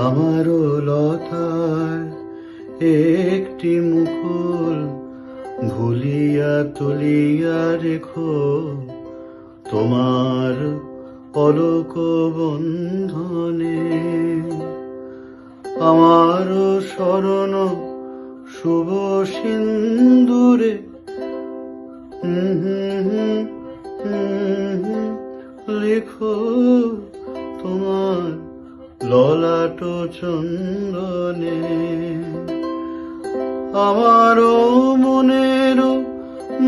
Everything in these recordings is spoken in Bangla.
আমারও লতার একটি মুকুল ভুলিয়া তুলিয়া রেখো তোমার পলক বন্ধনে। আমারও শরণ শুভ সিন্দুরে লেখো তোমার ললাট চন্দনে। আমারও মনের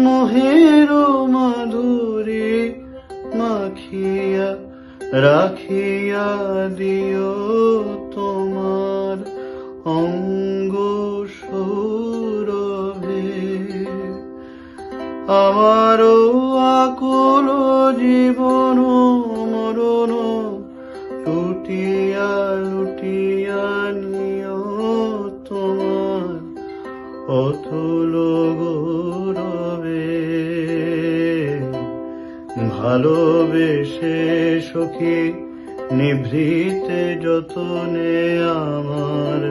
মোহের মাধুরী মাখিয়া রাখিয়া দিও তোমার অঙ্গ সৌরভে। আমারও আকুল জীবন মরণ লুটিয়া লুটিয়া নিও তোমার অতুল গৌরবে। ভালোবেসে সখী নিভৃতে যতনে আমার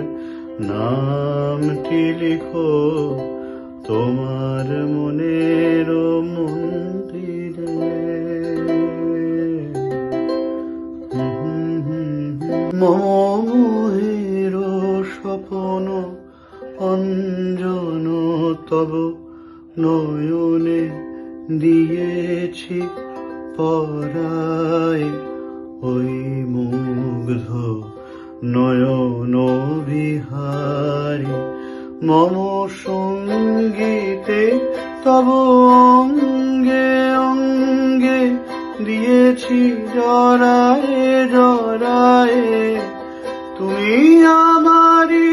নামটি লিখো তোমার মনের মন্দিরে। মোহের স্বপন অঞ্জন তব নয়নে দিয়েছি পরায়, ওই মুগ্ধ নয়ন বিহারী মম সঙ্গীতে তব অঙ্গে অঙ্গে দিয়েছি জড়ায়ে জড়ায়ে। তুমি আমারি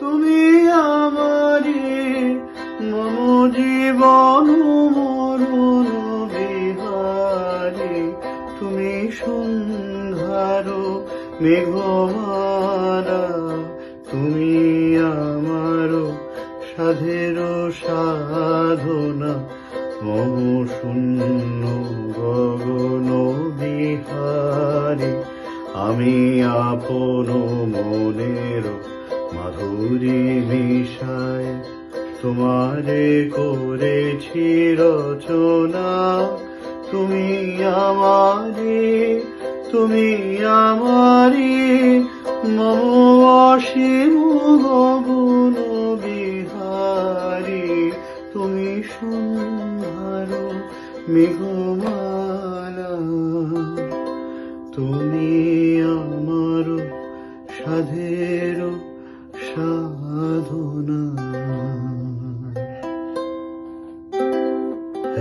তুমি আমারি মম জীবন মরণ বিহারী। তুমি সন্ধ্যার মেঘমালা তুমি আমার সাধের সাধনা মম শূন্য গগন বিহারী। আমি আপন মনের মাধুরী মিশায় তোমারে করেছি রচনা। তুমি আমারি তুমি আমারি মম অসীম গগন বিহারী। তুমি সন্ধ্যার মেঘমালা তুমি আমার সাধের সাধনা।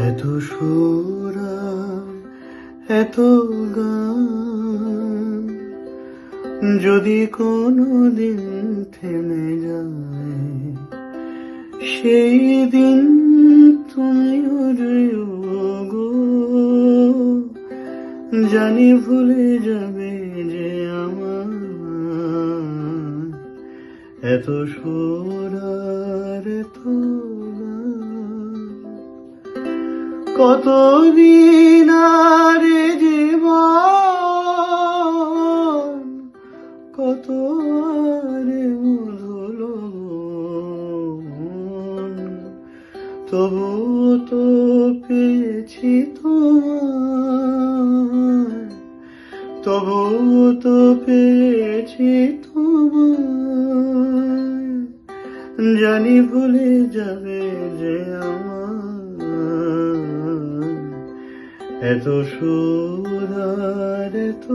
এত সুরা এত গান যদি কোনো দিন থেমে যায়, সেই দিন তুমি গো জানি ভুলে যাবে যে আমার এত সুরার এত গান। কতদিন আর জীবন কত আরে মধুল তবু তো পেয়েছি তোমার, তবু তো পেয়েছি তোমার। জানি ভুলে যাবে যে আমার এত সুর আর এত